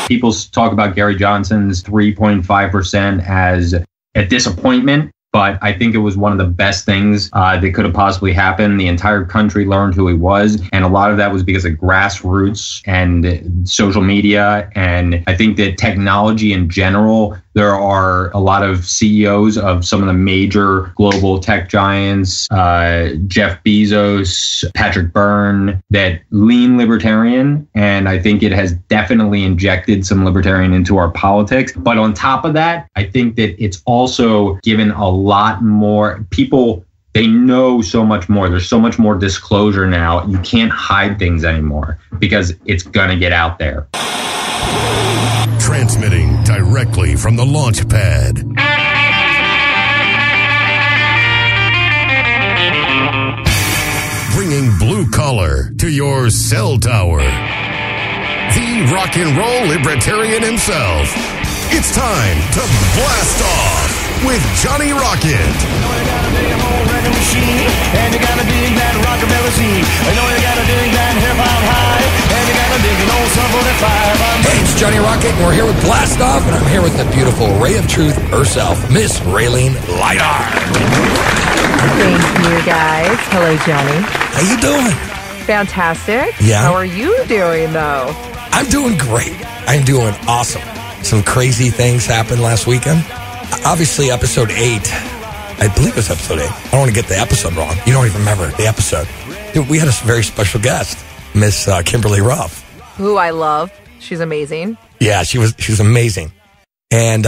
People talk about Gary Johnson's 3.5% as a disappointment, but I think it was one of the best things that could have possibly happened. The entire country learned who he was, and a lot of that was because of grassroots and social media. And I think that technology in general, there are a lot of CEOs of some of the major global tech giants, Jeff Bezos, Patrick Byrne, that lean libertarian. And I think it has definitely injected some libertarian into our politics. But on top of that, I think that it's also given a lot more people. They know so much more. There's so much more disclosure now. You can't hide things anymore because it's going to get out there. Transmitting directly from the launch pad. Bringing blue collar to your cell tower. The rock and roll libertarian himself. It's time to blast off with Johnny Rocket. You know you gotta dig an old record machine, and you gotta dig that rockabilly scene. You know you gotta dig that hip-hop high, and you gotta dig an old Sub 45. Hey, it's Johnny Rocket, and we're here with Blast Off, and I'm here with the beautiful ray of truth herself, Miss Raylene Lightheart. Thank you, guys. Hello, Johnny. How you doing? Fantastic. Yeah. How are you doing, though? I'm doing great. I'm doing awesome. Some crazy things happened last weekend. Obviously, episode 8, I believe it was episode 8. I don't want to get the episode wrong. You don't even remember the episode. Dude, we had a very special guest, Miss Kimberly Ruff. Who I love. She's amazing. Yeah, she was amazing. And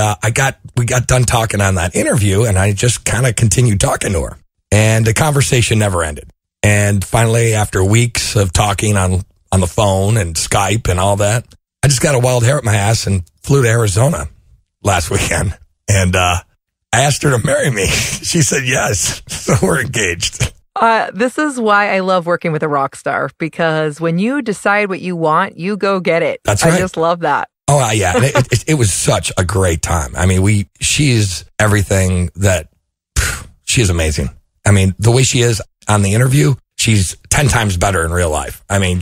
we got done talking on that interview, and I just kind of continued talking to her. And the conversation never ended. And finally, after weeks of talking on the phone and Skype and all that, I just got a wild hair up my ass and flew to Arizona last weekend. And I asked her to marry me. She said yes. So we're engaged. This is why I love working with a rock star, because when you decide what you want, you go get it. That's right. I just love that. Oh, yeah. And it was such a great time. I mean, she is everything that, she is amazing. I mean, the way she is on the interview, she's 10 times better in real life. I mean,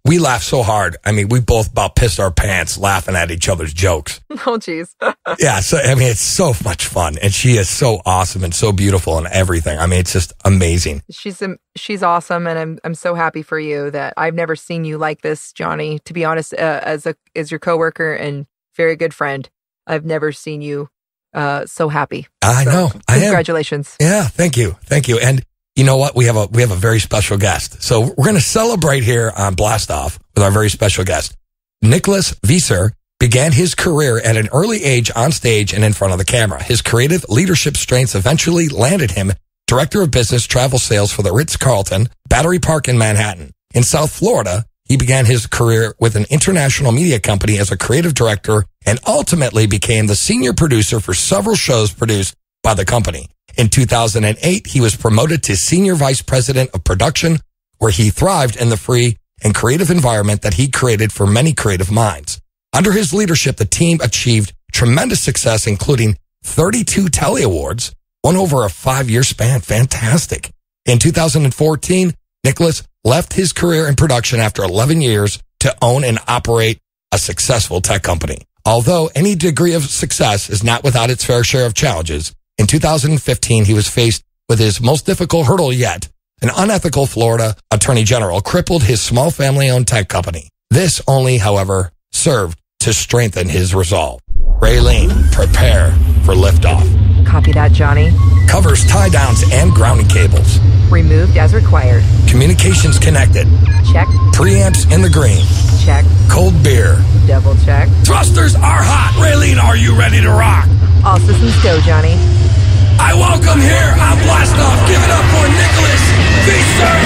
we laugh so hard. I mean, we both about pissed our pants laughing at each other's jokes. Oh, geez. Yeah. So, I mean, it's so much fun. And she is so awesome and so beautiful and everything. I mean, it's just amazing. She's awesome. And I'm so happy for you that I've never seen you like this, Johnny. To be honest, as your coworker and very good friend, I've never seen you so happy. I know. Congratulations. Yeah. Thank you. Thank you. And you know what? We have a very special guest. So we're going to celebrate here on Blast Off with our very special guest. Nicholas Veser began his career at an early age on stage and in front of the camera. His creative leadership strengths eventually landed him director of business travel sales for the Ritz Carlton, Battery Park in Manhattan. In South Florida, he began his career with an international media company as a creative director and ultimately became the senior producer for several shows produced by the company. In 2008, he was promoted to Senior Vice President of Production, where he thrived in the free and creative environment that he created for many creative minds. Under his leadership, the team achieved tremendous success, including 32 Telly Awards, won over a 5-year span. Fantastic. In 2014, Nicholas left his career in production after 11 years to own and operate a successful tech company. Although any degree of success is not without its fair share of challenges, in 2015, he was faced with his most difficult hurdle yet. An unethical Florida attorney general crippled his small family-owned tech company. This only, however, served to strengthen his resolve. Raylene, prepare for liftoff. Copy that, Johnny. Covers, tie-downs, and grounding cables. Removed as required. Communications connected. Check. Preamps in the green. Check. Cold beer. Double check. Thrusters are hot. Raylene, are you ready to rock? All systems go, Johnny. I welcome here on Blast Off. Give it up for Nicholas Veser.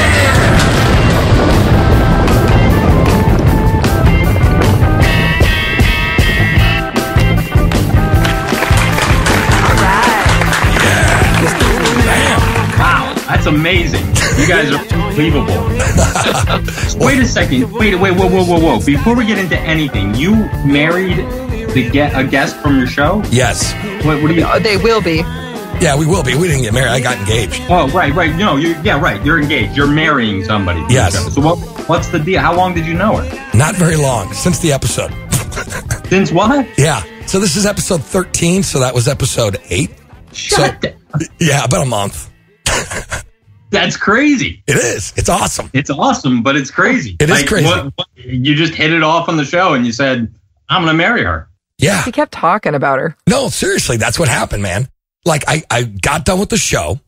That's amazing. You guys are unbelievable. Wait a second. Wait, whoa. Before we get into anything, you married a guest from your show? Yes. What do you... They will be. Yeah, we will be. We didn't get married. I got engaged. Oh, right. No, right. You're engaged. You're marrying somebody. Yes. So what's the deal? How long did you know her? Not very long. Since the episode. Since what? Yeah. So this is episode 13. So that was episode 8. Yeah, about a month. That's crazy. It is. It's awesome. It's awesome, but it's crazy. It is crazy. You just hit it off on the show and you said, I'm going to marry her. Yeah. He kept talking about her. No, seriously, that's what happened, man. Like, I got done with the show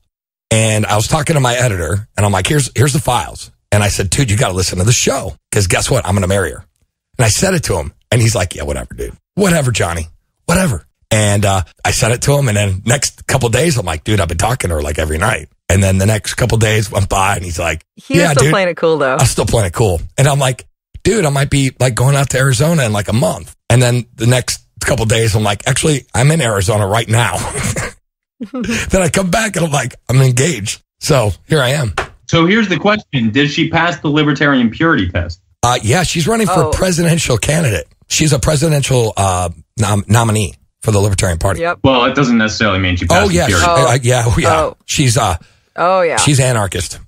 and I was talking to my editor and I'm like, here's the files. And I said, dude, you got to listen to the show because guess what? I'm going to marry her. And I said it to him and he's like, yeah, whatever, dude. Whatever, Johnny. Whatever. And I sent it to him. And then next couple of days, I'm like, dude, I've been talking to her like every night. And then the next couple of days went by and he's like, he was still playing it cool though. I'm still playing it cool. And I'm like, dude, I might be like going out to Arizona in like a month. And then the next couple of days, I'm like, actually, I'm in Arizona right now. Then I come back and I'm like, I'm engaged. So here I am. So here's the question. Did she pass the libertarian purity test? Yeah, she's running for presidential candidate. She's a presidential nominee for the Libertarian Party. Yep. Well, it doesn't necessarily mean she passed the purity. She's anarchist.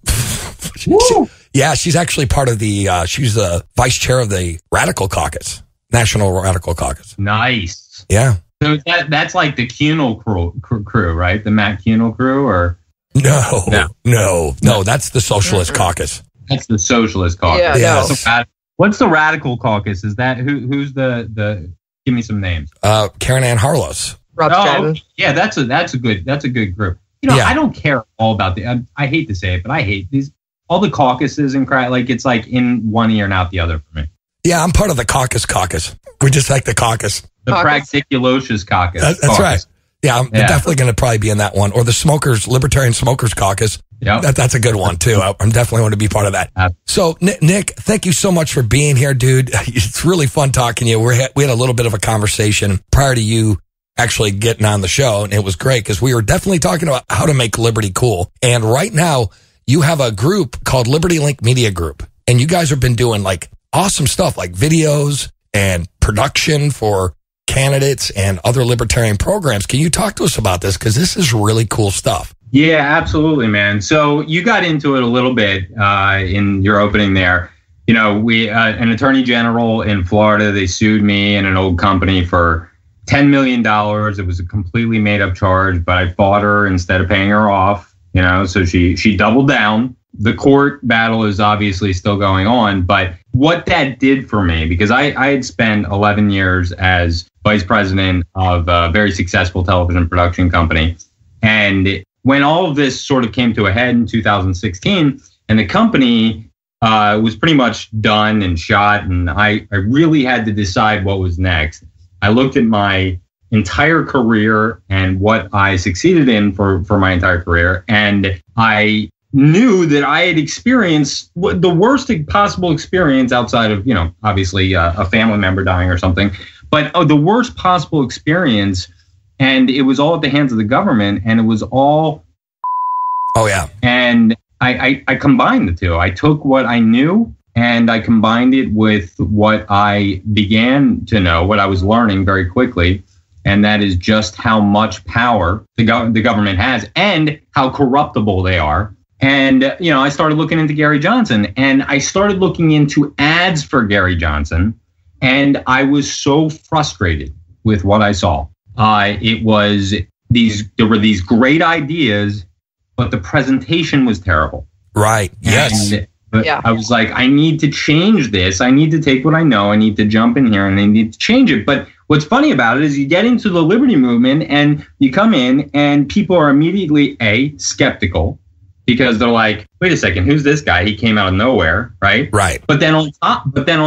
She's actually part of the, she's the vice chair of the Radical Caucus, National Radical Caucus. Nice. Yeah. So that's like the Cunel crew, right? The Matt Cunel crew, or? No, that's the Socialist Caucus. That's the Socialist Caucus. Yeah, no. What's the Radical Caucus? Is that who's the give me some names. Karen Ann Harlos. Yeah, that's a good group. You know, I don't care all about I hate to say it, but I hate all the caucuses and like it's like in one ear and out the other for me. Yeah, I'm part of the caucus. We just like the caucus. The Practiculocious Caucus. That's right. Yeah, I'm definitely going to probably be in that one. Or the Libertarian Smokers Caucus. Yep. That's a good one, too. I'm definitely want to be part of that. So, Nick, thank you so much for being here, dude. It's really fun talking to you. We had a little bit of a conversation prior to you actually getting on the show, and it was great because we were definitely talking about how to make Liberty cool. And right now, you have a group called Liberty Link Media Group, and you guys have been doing like awesome stuff like videos and production for candidates and other libertarian programs. Can you talk to us about this? Because this is really cool stuff. Yeah, absolutely, man. So you got into it a little bit in your opening there. You know, we an attorney general in Florida, they sued me and an old company for $10 million. It was a completely made up charge, but I fought her instead of paying her off. You know, so she doubled down. The court battle is obviously still going on, but what that did for me, because I had spent 11 years as vice president of a very successful television production company. And when all of this sort of came to a head in 2016 and the company was pretty much done and shot, and I really had to decide what was next. I looked at my entire career and what I succeeded in for my entire career, and I knew that I had experienced the worst possible experience outside of, you know, obviously a family member dying or something, but the worst possible experience. And it was all at the hands of the government, and it was all. Oh, yeah. And I combined the two. I took what I knew and I combined it with what I began to know, what I was learning very quickly. And that is just how much power the government has and how corruptible they are. And, you know, I started looking into Gary Johnson, and I started looking into ads for Gary Johnson. And I was so frustrated with what I saw. There were these great ideas, but the presentation was terrible. Right. Yes. I was like, I need to change this. I need to take what I know. I need to jump in here and I need to change it. But what's funny about it is you get into the liberty movement and you come in and people are immediately skeptical because they're like, wait a second, who's this guy? He came out of nowhere. Right. Right. But then on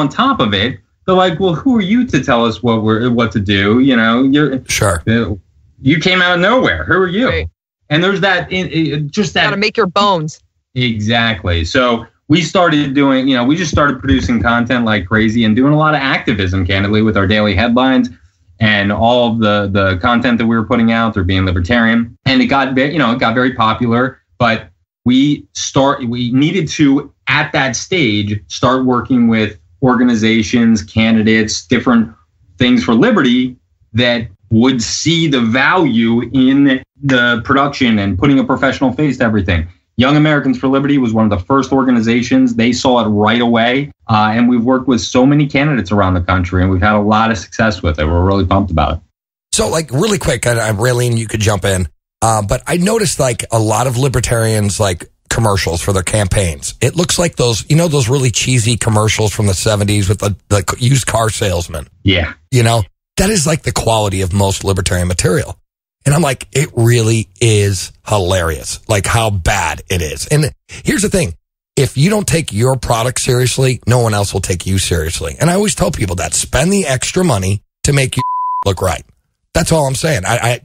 top of it, they're like, well, who are you to tell us what to do? You know, you came out of nowhere. Who are you? Right. And there's that, just that. Got to make your bones. Exactly. So we started doing, you know, we just started producing content like crazy and doing a lot of activism, candidly, with our daily headlines and all of the content that we were putting out through being libertarian. And it got very popular, but we needed to, at that stage, start working with organizations, candidates, different things for liberty that would see the value in the production and putting a professional face to everything. Young Americans for Liberty was one of the first organizations. They saw it right away. And we've worked with so many candidates around the country, and we've had a lot of success with it. We're really pumped about it. So, like, really quick, Raylene, you could jump in. But I noticed, like, a lot of libertarians, like, commercials for their campaigns. It looks like those, those really cheesy commercials from the 70s with the used car salesman. Yeah. That is like the quality of most libertarian material. And I'm like, it really is hilarious, like how bad it is. And here's the thing. If you don't take your product seriously, no one else will take you seriously. And I always tell people that spend the extra money to make you look right. That's all I'm saying. I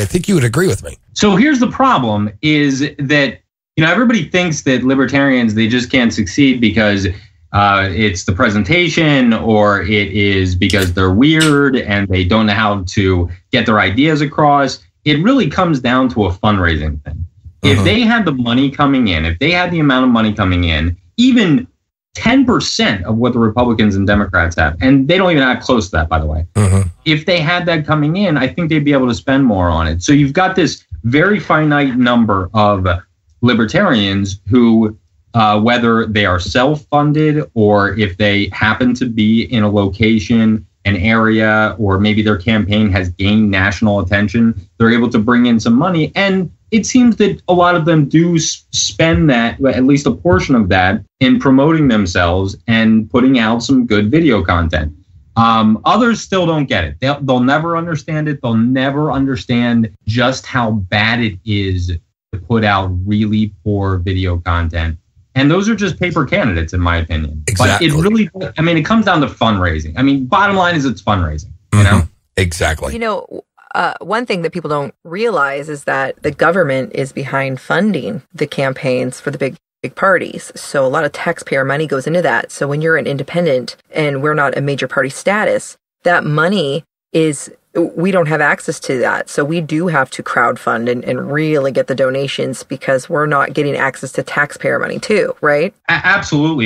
think you would agree with me. So here's the problem is that, everybody thinks that libertarians, they just can't succeed because it's the presentation, or it is because they're weird and they don't know how to get their ideas across. It really comes down to a fundraising thing. If they had the money coming in, if they had the amount of money coming in, even 10% of what the Republicans and Democrats have, and they don't even have close to that, by the way. If they had that coming in, I think they'd be able to spend more on it. So you've got this very finite number of libertarians who, whether they are self-funded or if they happen to be in a location, an area, or maybe their campaign has gained national attention, they're able to bring in some money. And it seems that a lot of them do spend that, at least a portion of that, in promoting themselves and putting out some good video content. Others still don't get it. They'll never understand it. They'll never understand just how bad it is to put out really poor video content. And those are just paper candidates, in my opinion. Exactly. But it really, it comes down to fundraising. Bottom line is it's fundraising, you know? Exactly. One thing that people don't realize is that the government is behind funding the campaigns for the big parties. So a lot of taxpayer money goes into that. So when you're an independent and we're not a major party status, that money we don't have access to that. So we do have to crowdfund and really get the donations because we're not getting access to taxpayer money too, right? Absolutely.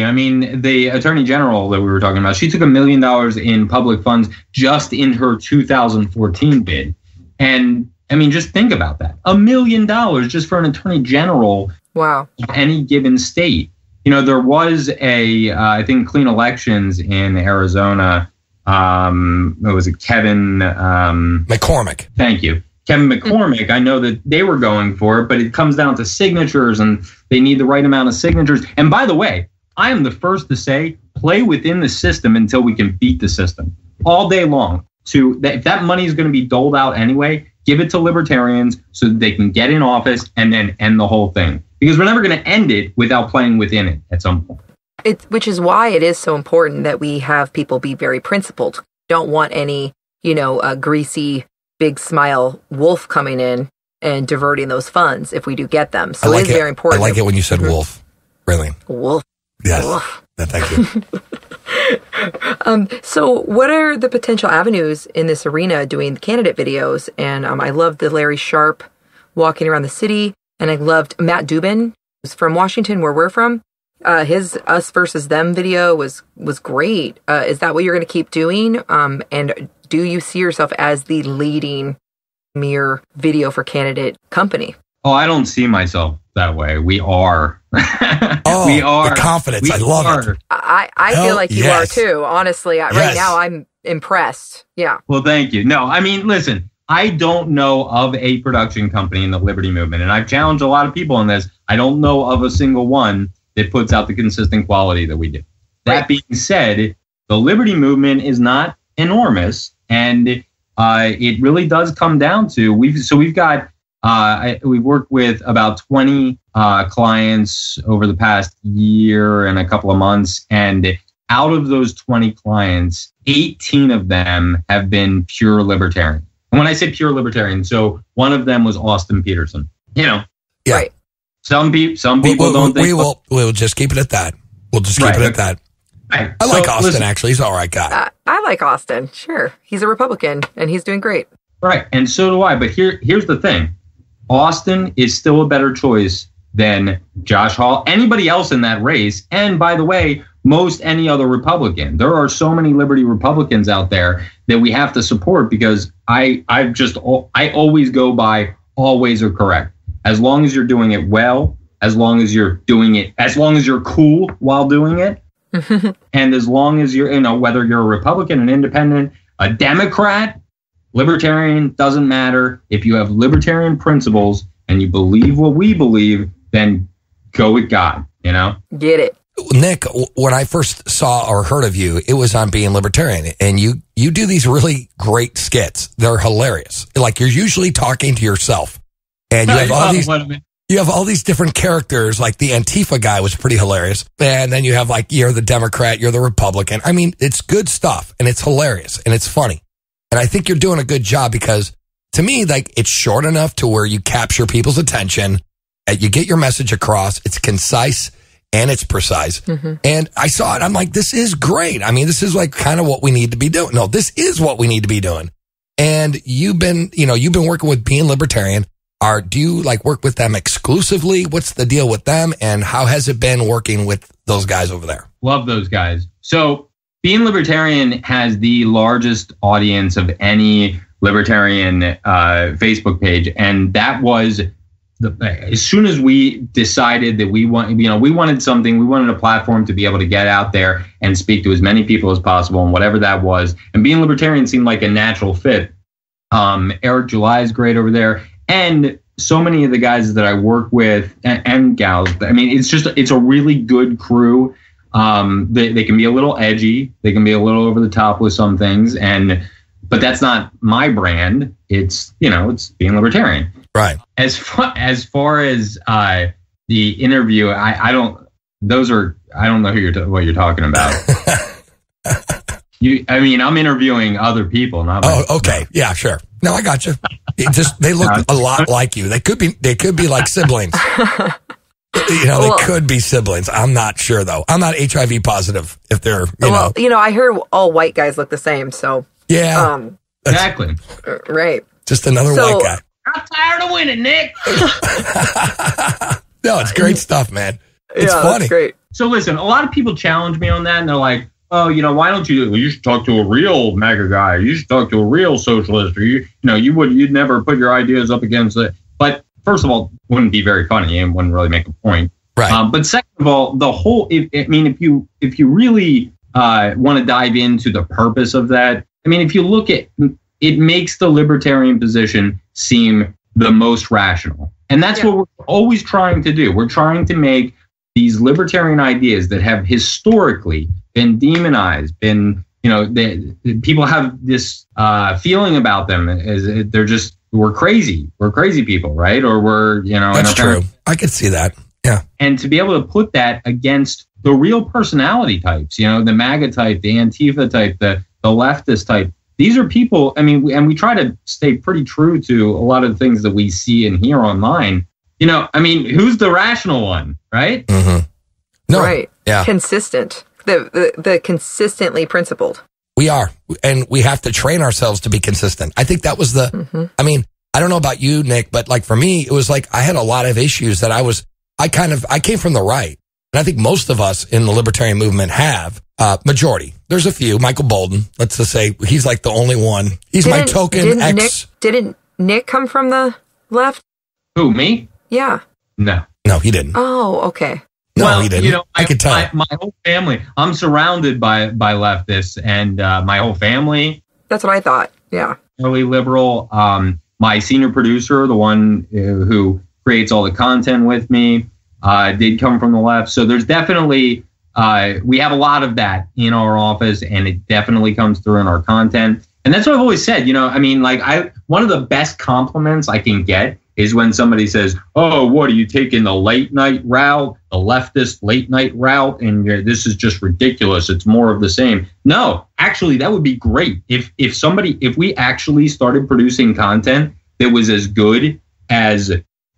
The Attorney General that we were talking about, she took $1 million in public funds just in her 2014 bid. And just think about that. $1 million just for an Attorney General. Wow. Of any given state. There was I think Clean Elections in Arizona. It was Kevin McCormick. Thank you. Kevin McCormick. I know that they were going for it, but it comes down to signatures and they need the right amount of signatures. And by the way, I am the first to say, play within the system until we can beat the system all day long. If that money is going to be doled out anyway, give it to libertarians so that they can get in office and then end the whole thing. Because we're never going to end it without playing within it at some point. Which is why it is so important that we have people be very principled. Don't want any, a greasy, big smile wolf coming in and diverting those funds if we do get them. So it is very important. I like it when you said wolf, Raylene. Wolf. Yes. Wolf. Thank you. So what are the potential avenues in this arena doing candidate videos? And I loved the Larry Sharp walking around the city. And I loved Matt Dubin, who's from Washington, where we're from. His Us Versus Them video was great. Is that what you're going to keep doing? And do you see yourself as the leading mere video for candidate company? Oh, I don't see myself that way. We are. We are. The confidence. I love it. I feel like you are too. Honestly, right now I'm impressed. Yeah. Well, thank you. No, listen, I don't know of a production company in the Liberty Movement, and I've challenged a lot of people on this. I don't know of a single one that puts out the consistent quality that we do. That being said, the Liberty Movement is not enormous, and it really does come down to we've worked with about 20 clients over the past year and a couple of months, and out of those 20 clients, 18 of them have been pure libertarian. And when I say pure libertarian, so one of them was Austin Peterson. Yeah. Right. Some people don't think... We'll just keep it at that. We'll just keep it at that. Right. I like Austin, actually. He's an all right guy. I like Austin. Sure. He's a Republican, and he's doing great. Right. And so do I. But here's the thing. Austin is still a better choice than Josh Hall, anybody else in that race. And by the way, most any other Republican. There are so many Liberty Republicans out there that we have to support because I always go by always are correct. As long as you're doing it well as long as you're doing it, as long as you're cool while doing it. And as long as you're, whether you're a Republican, an independent, a Democrat, libertarian, doesn't matter. If you have libertarian principles and you believe what we believe, then go with God, Get it. Nick, when I first saw or heard of you, it was on Being Libertarian, and you do these really great skits. They're hilarious. Like, you're usually talking to yourself, and you have all these. You have all these different characters. Like the Antifa guy was pretty hilarious, and then you have like you're the Democrat, you're the Republican. I mean, it's good stuff, and it's hilarious, and it's funny, and I think you're doing a good job because to me, like, it's short enough to where you capture people's attention, you get your message across. It's concise. And it's precise. Mm-hmm. And I saw it. I'm like, this is great. I mean, this is like kind of what we need to be doing. No, this is what we need to be doing. And you've been working with Being Libertarian. Do you like work with them exclusively? What's the deal with them? And how has it been working with those guys over there? Love those guys. So Being Libertarian has the largest audience of any libertarian Facebook page. And that was as soon as we decided that we wanted something, we wanted a platform to be able to get out there and speak to as many people as possible, and whatever that was. And Being Libertarian seemed like a natural fit. Eric July is great over there, and so many of the guys that I work with and gals. I mean, it's a really good crew. They can be a little edgy, they can be a little over the top with some things, but that's not my brand. It's Being Libertarian. Right. As far as the interview, I don't know what you're talking about. I'm interviewing other people, not. Oh, okay. Yeah, sure. No, I got you. They look a lot like you. They could be like siblings. They could be siblings. I'm not sure though. I'm not HIV positive if they're, I heard all white guys look the same, so. Yeah. Exactly. Right. Just another white guy. I'm tired of winning, Nick. No, it's great stuff, man. It's funny. Great. So listen, a lot of people challenge me on that, and they're like, "Oh, why don't you? Well, you should talk to a real MAGA guy. You should talk to a real socialist, or you'd never put your ideas up against it." But first of all, it wouldn't be very funny and wouldn't really make a point. Right. But second of all, the whole, if you really want to dive into the purpose of that, if you look at it, makes the libertarian position seem the most rational. And that's what we're always trying to do. We're trying to make these libertarian ideas that have historically been demonized, people have this feeling about them as we're crazy. We're crazy people, right? Or we're, That's true. I could see that. Yeah. And to be able to put that against the real personality types, the MAGA type, the Antifa type, the leftist type, these are people, and we try to stay pretty true to a lot of the things that we see and hear online. Who's the rational one, right? Mm-hmm. No. Right. Yeah. Consistent. The consistently principled. We are. And we have to train ourselves to be consistent. I think that was I don't know about you, Nick, but like for me, it was like I had a lot of issues that I came from the right. And I think most of us in the libertarian movement have, majority. There's a few. Michael Bolden, let's just say he's like the only one. He's my token ex. Didn't Nick come from the left? Who, me? Yeah. No, he didn't. Oh, okay. No, he didn't. I could tell. My whole family, I'm surrounded by leftists, and my whole family. That's what I thought. Yeah. Early liberal. My senior producer, the one who creates all the content with me, did come from the left. So there's definitely, we have a lot of that in our office, and it definitely comes through in our content. And that's what I've always said, one of the best compliments I can get is when somebody says, "Oh, what are you taking the late night route, the leftist late night route? And this is just ridiculous. It's more of the same." No, actually, that would be great. If we actually started producing content that was as good as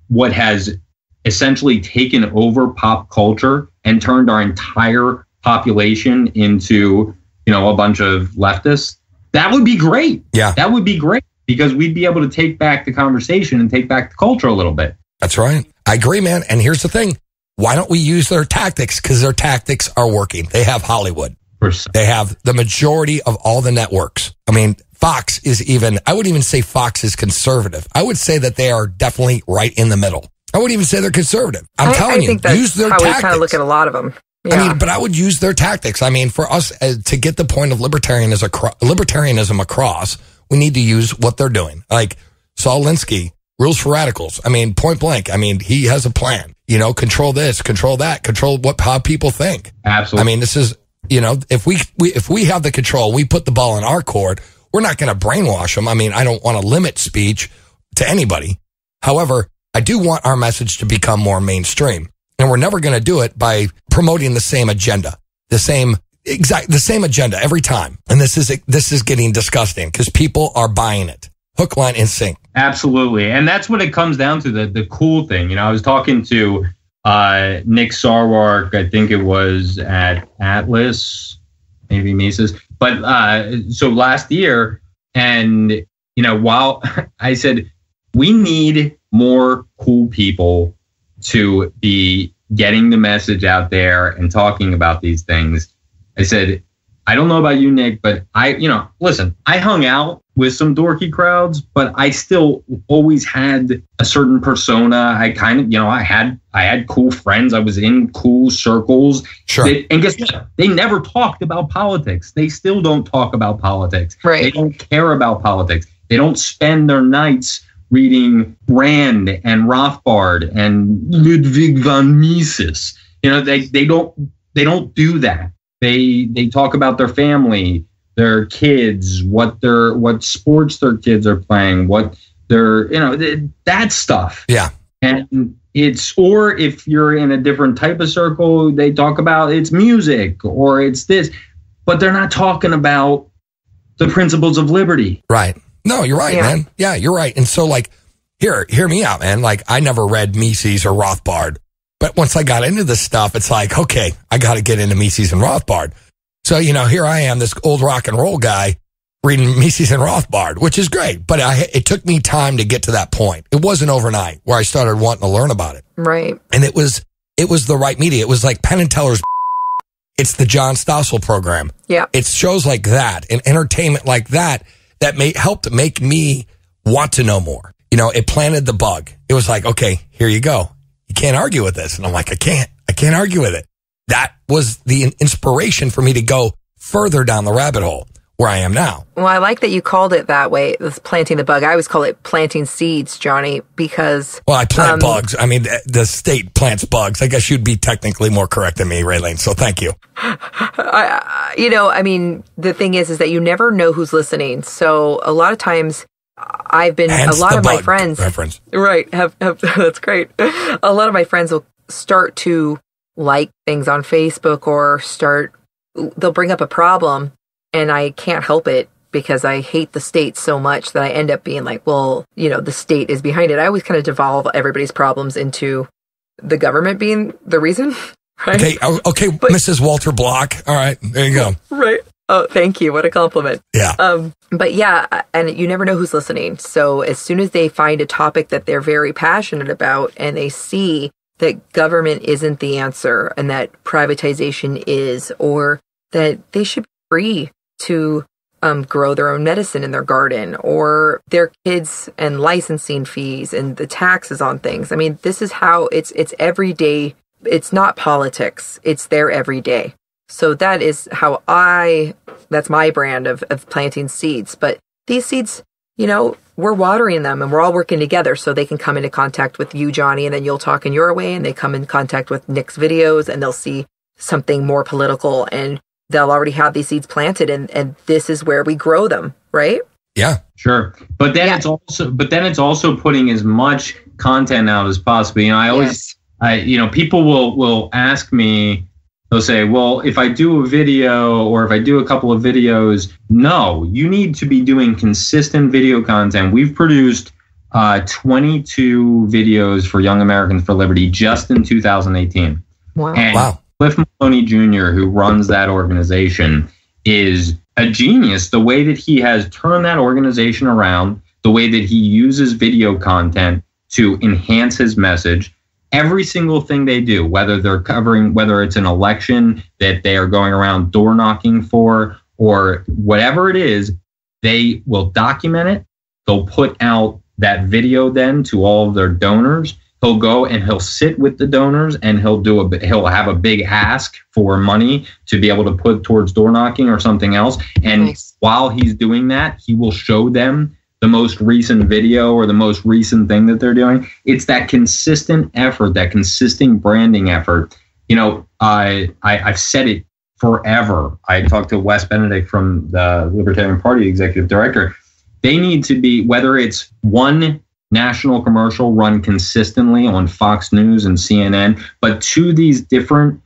what has essentially taken over pop culture and turned our entire population into, a bunch of leftists, that would be great. Yeah. That would be great because we'd be able to take back the conversation and take back the culture a little bit. That's right. I agree, man. And here's the thing. Why don't we use their tactics? Because their tactics are working. They have Hollywood. They have the majority of all the networks. Fox is I wouldn't even say Fox is conservative. I would say that they are definitely right in the middle. I wouldn't even say they're conservative. I'm telling you, think that's use their how tactics. we kind of look at a lot of them. Yeah. I mean, but I would use their tactics. I mean, for us to get the point of libertarianism across, we need to use what they're doing. Like Saul Alinsky, Rules for Radicals. I mean, point blank. I mean, he has a plan. You know, control this, control that, control how people think. Absolutely. I mean, this is, you know, if we have the control, we put the ball in our court. We're not going to brainwash them. I mean, I don't want to limit speech to anybody. However, I do want our message to become more mainstream. And we're never going to do it by promoting the same agenda, the same agenda every time. And this is getting disgusting because people are buying it. Hook, line, and sink. Absolutely. And that's what it comes down to, the cool thing. You know, I was talking to Nick Sarwark, I think it was at Atlas, maybe Mises. But so last year, and, you know, while I said, we need more cool people to be getting the message out there and talking about these things. I said, I don't know about you, Nick, but listen, I hung out with some dorky crowds, but I still always had a certain persona. I kind of, I had cool friends. I was in cool circles. Sure. And guess what? They never talked about politics. They still don't talk about politics. Right. They don't care about politics. They don't spend their nights reading Rand and Rothbard and Ludwig von Mises. You know, they don't do that. They talk about their family, their kids, what sports their kids are playing, what they're, that stuff. Yeah. And or if you're in a different type of circle, they talk about it's music or it's this, but they're not talking about the principles of liberty. Right. No, you're right, man. Yeah, you're right. And so, like, hear me out, man. Like, I never read Mises or Rothbard, but once I got into this stuff, it's like, okay, I got to get into Mises and Rothbard. So, here I am, this old rock and roll guy reading Mises and Rothbard, which is great. But it took me time to get to that point. It wasn't overnight where I started wanting to learn about it. Right. And it was the right media. It was like Penn and Teller's. It's the John Stossel program. Yeah. It's shows like that and entertainment like that helped make me want to know more. It planted the bug. It was like, okay, here you go. You can't argue with this. And I'm like, I can't argue with it. That was the inspiration for me to go further down the rabbit hole where I am now. Well, I like that you called it that way. This planting the bug. I always call it planting seeds, Johnny, because... Well, I plant bugs. I mean, the state plants bugs. I guess you'd be technically more correct than me, Raylene. So thank you. The thing is that you never know who's listening. So a lot of times Hence a lot of my friends... reference. Right. That's great. A lot of my friends will start to like things on Facebook or they'll bring up a problem. And I can't help it because I hate the state so much that I end up being like, well, the state is behind it. I always kind of devolve everybody's problems into the government being the reason. Right? Okay, but, Mrs. Walter Block. All right, there you go. Right. Oh, thank you. What a compliment. Yeah. But yeah, and you never know who's listening. So as soon as they find a topic that they're very passionate about and they see that government isn't the answer and that privatization is, or that they should be free to grow their own medicine in their garden, or their kids and licensing fees and the taxes on things. I mean, this is how it's everyday. It's not politics. It's their everyday. So that is how that's my brand of planting seeds. But these seeds, we're watering them and we're all working together so they can come into contact with you, Johnny, and then you'll talk in your way and they come in contact with Nick's videos and they'll see something more political and they'll already have these seeds planted and this is where we grow them, right? Yeah, sure. But then it's also putting as much content out as possible. People will ask me, they'll say, well, if I do a video or if I do a couple of videos, no, you need to be doing consistent video content. We've produced 22 videos for Young Americans for Liberty just in 2018. Wow. And wow. Cliff Maloney Jr., who runs that organization, is a genius. The way that he has turned that organization around, the way that he uses video content to enhance his message, every single thing they do, whether it's an election that they are going around door knocking for, or whatever it is, they will document it. They'll put out that video then to all of their donors. he'll go and he'll sit with the donors and he'll have a big ask for money to be able to put towards door knocking or something else. And while he's doing that, he will show them the most recent video or the most recent thing that they're doing. It's that consistent effort, that consistent branding effort. You know, I've said it forever. I talked to Wes Benedict from the Libertarian Party executive director. They need to be, whether it's one national commercial run consistently on Fox News and CNN, but to these different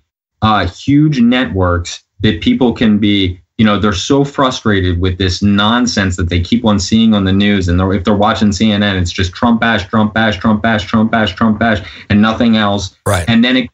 huge networks that people can be, you know, they're so frustrated with this nonsense that they keep on seeing on the news. And if they're watching CNN, it's just Trump bash, Trump bash, Trump bash, Trump bash, Trump bash, and nothing else. Right. And then it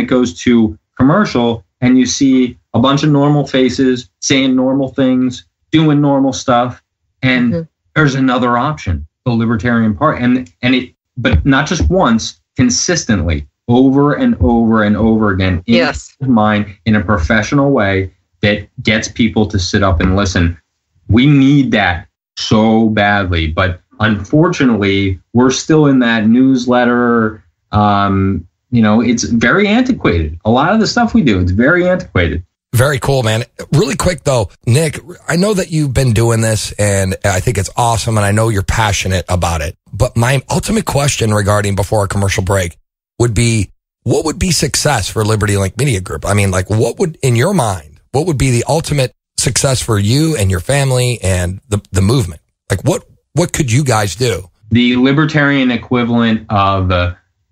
goes to commercial, and you see a bunch of normal faces saying normal things, doing normal stuff, and there's another option, the Libertarian Party, but not just once, consistently, over and over and over again, in his mind, in a professional way that gets people to sit up and listen. We need that so badly, but unfortunately, we're still in that newsletter. You know, it's very antiquated. A lot of the stuff we do, it's very antiquated. Very cool, man. Really quick though, Nick, I know that you've been doing this and I think it's awesome and I know you're passionate about it. But my ultimate question regarding before our commercial break would be, what would be success for Liberty Link Media Group? I mean, like what would, in your mind, what would be the ultimate success for you and your family and the movement? Like what could you guys do? The libertarian equivalent of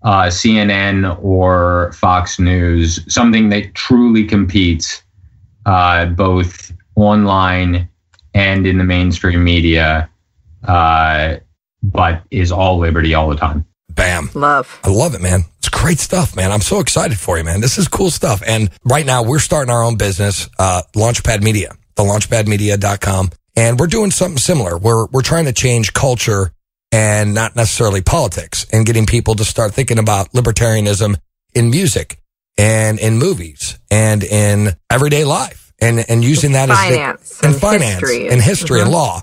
CNN or Fox News, something that truly competes both online and in the mainstream media, but is all liberty all the time. Bam. Love. I love it, man. It's great stuff, man. I'm so excited for you, man. This is cool stuff. And right now we're starting our own business, Launchpad Media, thelaunchpadmedia.com. And we're doing something similar. We're trying to change culture and not necessarily politics, and getting people to start thinking about libertarianism in music and in movies and in everyday life and using that as finance and history and law.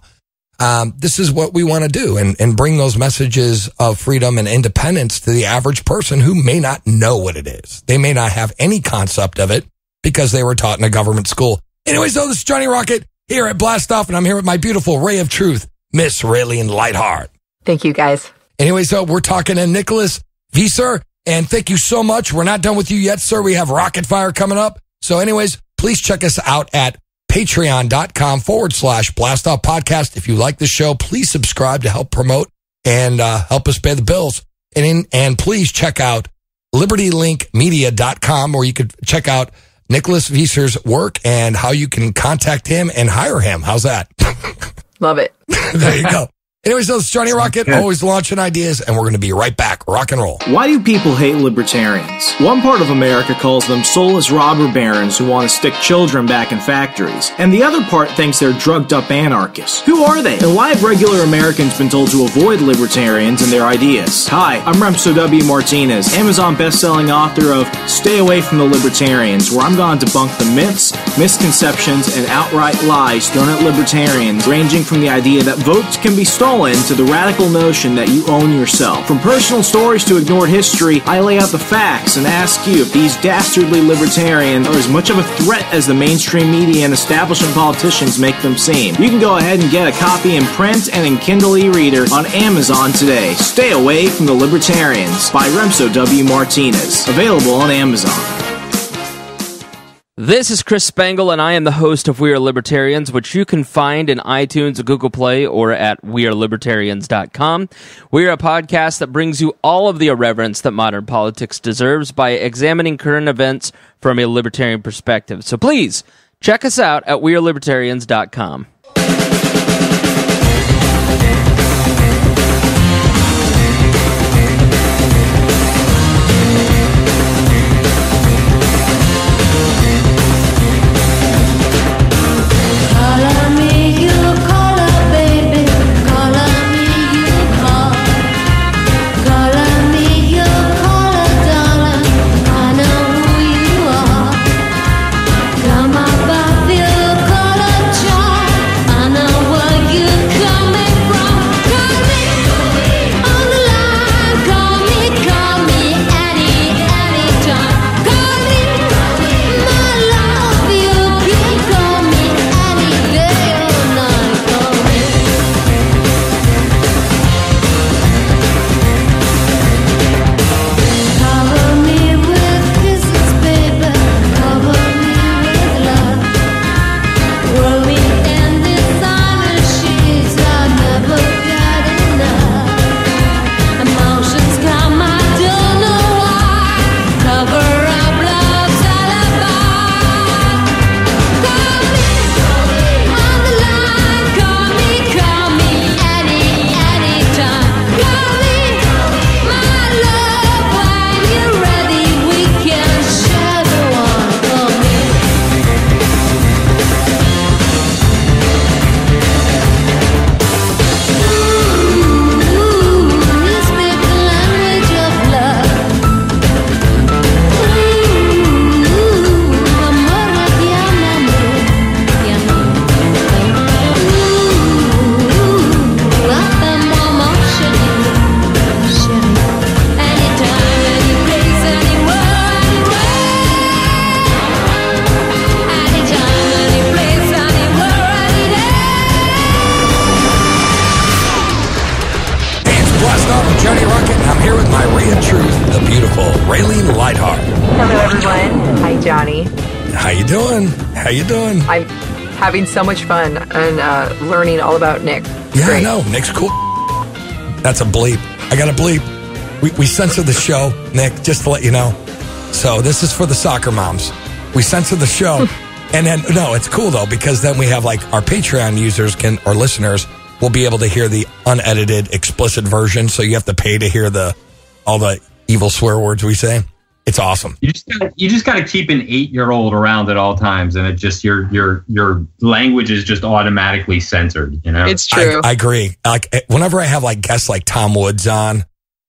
This is what we want to do and bring those messages of freedom and independence to the average person who may not know what it is. They may not have any concept of it because they were taught in a government school. Anyways, though, this is Johnny Rocket here at Blast Off, and I'm here with my beautiful ray of truth, Miss Raylene Lightheart. Thank you, guys. Anyways, so we're talking to Nicholas Veser, and thank you so much. We're not done with you yet, sir. We have Rocket Fire coming up. So anyways, please check us out at patreon.com/Blast Off Podcast. If you like the show, please subscribe to help promote and help us pay the bills. And please check out libertylinkmedia.com, where you could check out Nicholas Veser's work and how you can contact him and hire him. How's that? Love it. There you go. Anyways, so it's Johnny Rocket, always launching ideas, and we're going to be right back. Rock and roll. Why do people hate libertarians? One part of America calls them soulless robber barons who want to stick children back in factories, and the other part thinks they're drugged-up anarchists. Who are they? And why have regular Americans been told to avoid libertarians and their ideas? Hi, I'm Remso W. Martinez, Amazon best-selling author of Stay Away from the Libertarians, where I'm going to debunk the myths, misconceptions, and outright lies thrown at libertarians, ranging from the idea that votes can be stolen to the radical notion that you own yourself. From personal stories to ignored history, I lay out the facts and ask you if these dastardly libertarians are as much of a threat as the mainstream media and establishment politicians make them seem. You can go ahead and get a copy in print and in Kindle e-reader on Amazon today. Stay Away from the Libertarians by Remso W. Martinez. Available on Amazon. This is Chris Spangle, and I am the host of We Are Libertarians, which you can find in iTunes, Google Play, or at wearelibertarians.com. We are a podcast that brings you all of the irreverence that modern politics deserves by examining current events from a libertarian perspective. So please, check us out at wearelibertarians.com. From Maria Truth, the beautiful Raylene Lightheart. Hello, everyone. Hi, Johnny. How you doing? How you doing? I'm having so much fun and learning all about Nick. Yeah, Great. I know. Nick's cool. That's a bleep. I got a bleep. We censor the show, Nick, just to let you know. So this is for the soccer moms. We censor the show. And then, no, it's cool, though, because then we have, like, our Patreon users or listeners will be able to hear the unedited, explicit version. So you have to pay to hear all the evil swear words we say. It's awesome. You just got to keep an 8-year-old around at all times, and it just your language is just automatically censored. You know, It's true. I agree. Like whenever I have like guests like Tom Woods on,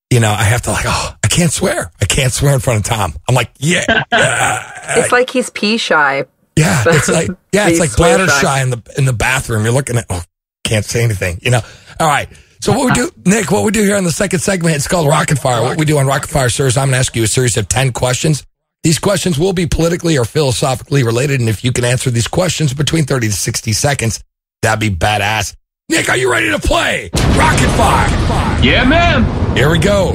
you know, I have to I can't swear. I can't swear in front of Tom. I'm like, yeah. It's like he's pee shy. Yeah, it's like He's it's like bladder shy in the bathroom. You're looking at can't say anything. You know. All right. So what we do, Nick, what we do here on the second segment, it's called Rocket Fire. What we do on Rocket Fire, sir, is I'm going to ask you a series of 10 questions. These questions will be politically or philosophically related, and if you can answer these questions between 30 to 60 seconds, that'd be badass. Nick, are you ready to play Rocket Fire? Yeah, man. Here we go.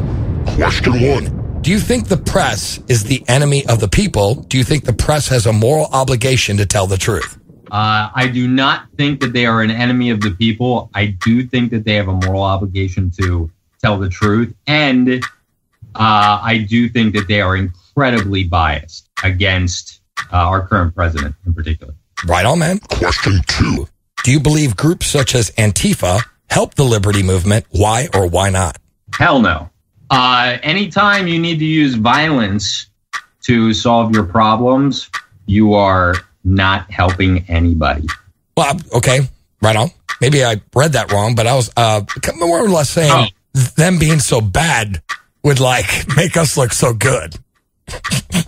Question 1. Do you think the press is the enemy of the people? Do you think the press has a moral obligation to tell the truth? I do not think that they are an enemy of the people. I do think that they have a moral obligation to tell the truth. And I do think that they are incredibly biased against our current president in particular. Right on, man. Question 2. Do you believe groups such as Antifa help the liberty movement? Why or why not? Hell no. Anytime you need to use violence to solve your problems, you are not helping anybody. Well, okay, right on. Maybe I read that wrong, but I was more or less saying them being so bad would make us look so good.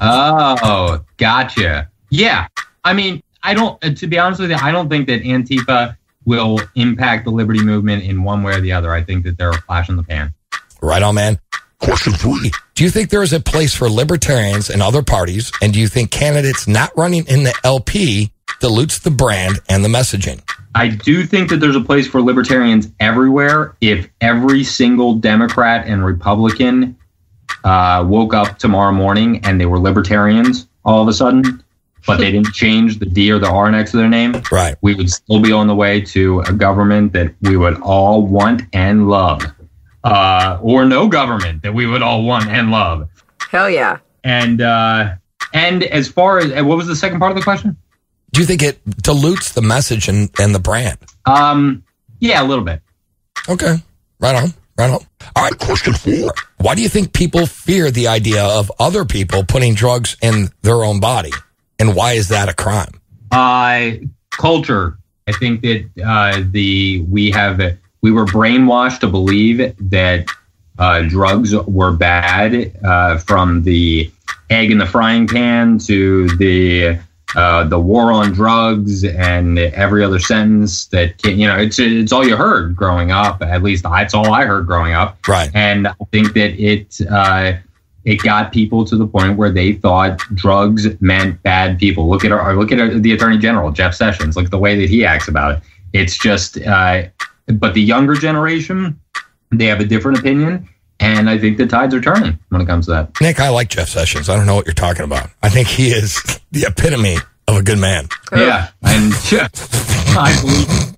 Oh, gotcha. Yeah. I mean, to be honest with you, I don't think that Antifa will impact the liberty movement in one way or the other. I think that they're a flash in the pan. Right on, man. Question 3. Do you think there is a place for libertarians and other parties? And do you think candidates not running in the LP dilutes the brand and the messaging? I do think that there's a place for libertarians everywhere. If every single Democrat and Republican woke up tomorrow morning and they were libertarians all of a sudden, but they didn't change the D or the R next to their name, right, we would still be on the way to a government that we would all want and love. Or no government that we would all want and love. Hell yeah. And as far as, what was the second part of the question? Do you think it dilutes the message and the brand? Yeah, a little bit. Okay. Right on. All right. Question 4. Why do you think people fear the idea of other people putting drugs in their own body? And why is that a crime? Culture. I think that we were brainwashed to believe that drugs were bad, from the egg in the frying pan to the war on drugs and every other sentence that it's all you heard growing up. At least that's all I heard growing up. Right. And I think that it got people to the point where they thought drugs meant bad people. Look at the Attorney General, Jeff Sessions. Look at the way that he acts about it. It's just. But the younger generation, they have a different opinion, and I think the tides are turning when it comes to that. Nick, I like Jeff Sessions. I don't know what you're talking about. I think he is the epitome of a good man. Yeah, and I believe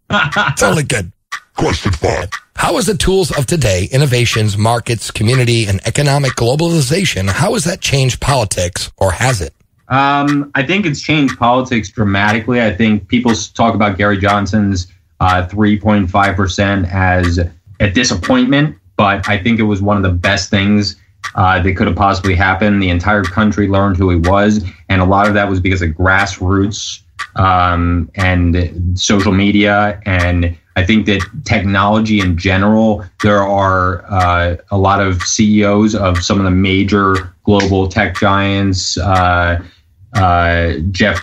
it's only good. Question 5. How is the tools of today, innovations, markets, community, and economic globalization, how has that changed politics, or has it? I think it's changed politics dramatically. I think people talk about Gary Johnson's 3.5% as a disappointment, but I think it was one of the best things that could have possibly happened. The entire country learned who he was, and a lot of that was because of grassroots and social media. And I think that technology in general, there are a lot of CEOs of some of the major global tech giants, Jeff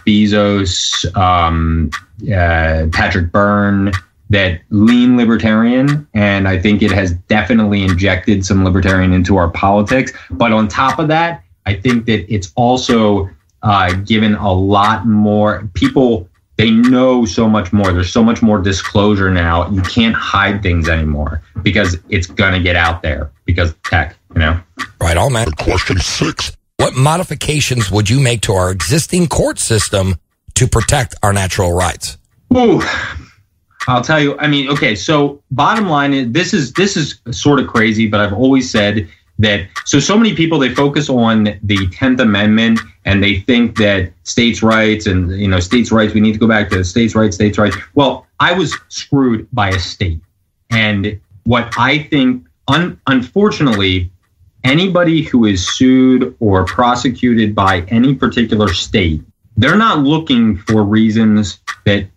Bezos, Patrick Byrne, that lean libertarian, and I think it has definitely injected some libertarian into our politics. But on top of that, I think that it's also given a lot more people they know so much more. There's so much more disclosure now. You can't hide things anymore because it's going to get out there because of tech, you know? Right on, man. Question 6. What modifications would you make to our existing court system to protect our natural rights? Ooh, I'll tell you. I mean, okay, so bottom line is this is sort of crazy, but I've always said that so many people, they focus on the 10th Amendment and they think that states' rights and, you know, states' rights, we need to go back to states' rights. Well, I was screwed by a state. And what I think, unfortunately, anybody who is sued or prosecuted by any particular state, they're not looking for reasons that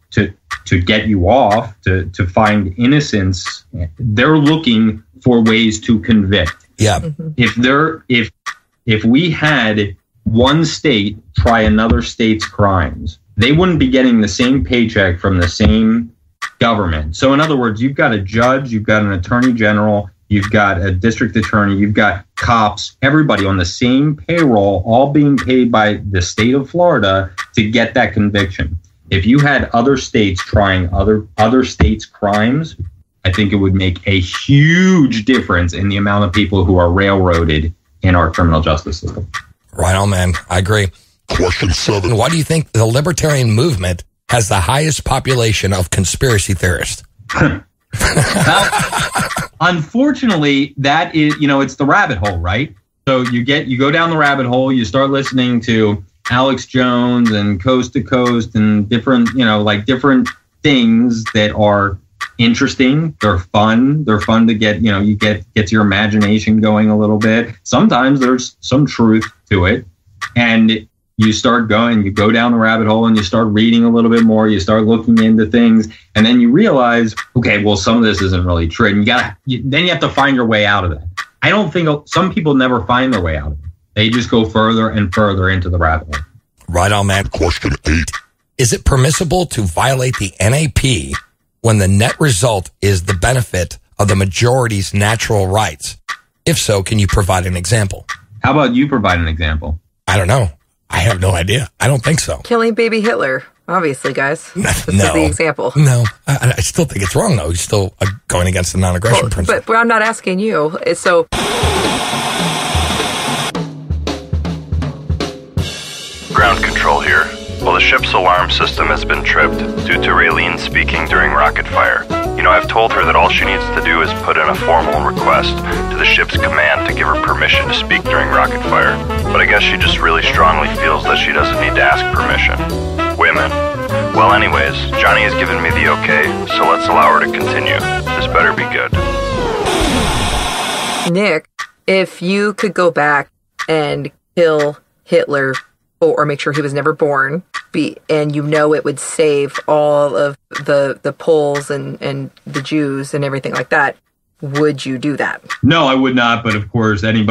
to get you off, to find innocence. They're looking for ways to convict. Yeah. If we had one state try another state's crimes, they wouldn't be getting the same paycheck from the same government. So in other words, you've got a judge, you've got an attorney general, you've got a district attorney, you've got cops, everybody on the same payroll, all being paid by the state of Florida to get that conviction. If you had other states trying other states' crimes, I think it would make a huge difference in the amount of people who are railroaded in our criminal justice system. Right on, man. I agree. Question 7. Why do you think the libertarian movement has the highest population of conspiracy theorists? Well, unfortunately, that is, you know, it's the rabbit hole, right? So you go down the rabbit hole, you start listening to Alex Jones and Coast to Coast and different, you know, like different things that are interesting. They're fun to get, you know, you get your imagination going a little bit. Sometimes there's some truth to it. And you start going, you go down the rabbit hole and you start reading a little bit more. You start looking into things and then you realize, okay, well, some of this isn't really true. And then you have to find your way out of that. I don't think some people never find their way out of it. They just go further and further into the rabbit hole. Right on, man. Question 8. Is it permissible to violate the NAP when the net result is the benefit of the majority's natural rights? If so, can you provide an example? How about you provide an example? I don't know. I have no idea. I don't think so. Killing baby Hitler, obviously, guys. This is the example. No, I still think it's wrong, though. He's still going against the non-aggression principle. But I'm not asking you. So... Ground control here. Well, the ship's alarm system has been tripped due to Raylene speaking during rocket fire. You know, I've told her that all she needs to do is put in a formal request to the ship's command to give her permission to speak during rocket fire. But I guess she just really strongly feels that she doesn't need to ask permission. Women. Well, anyways, Johnny has given me the okay, so let's allow her to continue. This better be good. Nick, if you could go back and kill Hitler or make sure he was never born, and you know it would save all of the Poles and the Jews and everything like that, would you do that? No, I would not. But of course, any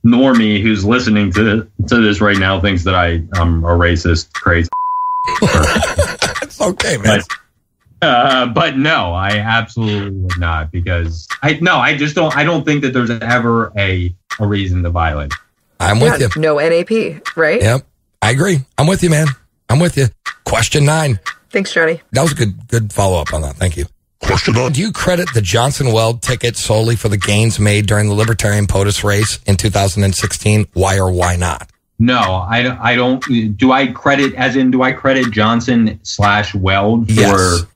normie who's listening to this right now thinks that I'm a racist, crazy. It's okay, man. But no, I absolutely would not, because I don't think that there's ever a reason to violate. I'm with you. No NAP, right? Yep. I agree. I'm with you, man. I'm with you. Question 9. Thanks, Johnny. That was a good follow-up on that. Thank you. Question 9. Do you credit the Johnson Weld ticket solely for the gains made during the Libertarian POTUS race in 2016? Why or why not? No, I don't. Do I credit Johnson/Weld for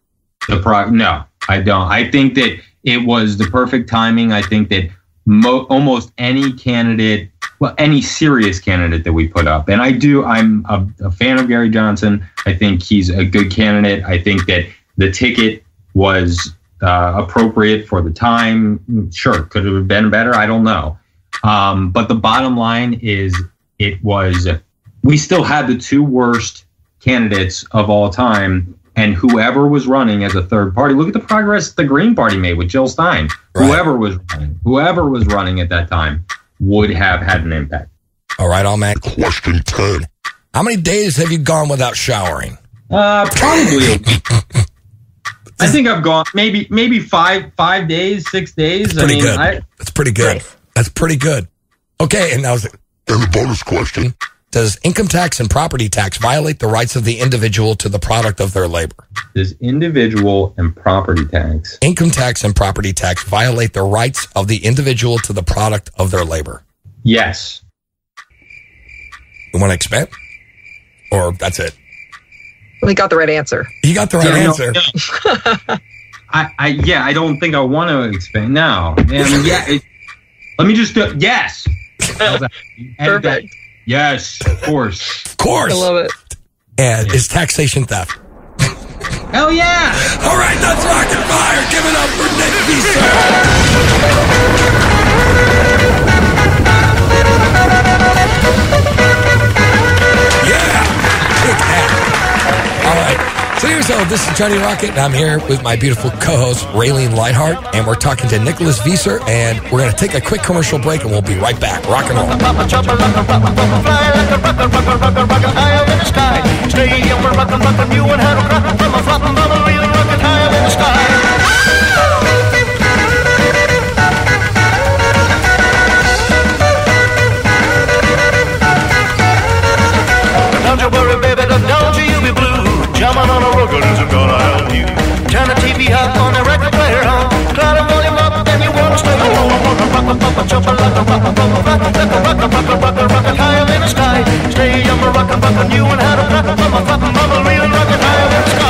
the No, I don't. I think that it was the perfect timing. I think that almost any candidate, any serious candidate that we put up, and I'm a fan of Gary Johnson. I think he's a good candidate. I think that the ticket was appropriate for the time. Sure, could it have been better? I don't know. But the bottom line is, we still had the two worst candidates of all time, and whoever was running as a third party, look at the progress the Green Party made with Jill Stein. Right. Whoever was running at that time would have had an impact. All right, man. Question 10. How many days have you gone without showering? Probably a week. I think I've gone maybe 5 days, 6 days. That's pretty good. That's pretty good. Nice. That's pretty good. Okay, and that was And the bonus question. Does income tax and property tax violate the rights of the individual to the product of their labor? Does individual and property tax? Income tax and property tax violate the rights of the individual to the product of their labor? Yes. You want to expand? Or that's it? We got the right answer. You got the right answer. No. I don't think I want to expand. No. Let me just do yes. Perfect. Yes, of course. Of course. I love it. And is taxation theft? Hell yeah. All right, that's Rocket Fire. Give it up for Nick Veser. Yeah. All right. So this is Johnny Rocket, and I'm here with my beautiful co-host, Raylene Lightheart, and we're talking to Nicholas Veser, and we're going to take a quick commercial break, and we'll be right back. Rock and roll. Don't you worry, baby, don't you be blue. Jumping on a rocket isn't gonna help you. Turn the TV up on the record player on. Turn the volume up and you wanna stay home. Jumping like a rocket higher in the sky. Stay on the rocket, you and how to rock, real rocket higher in the sky.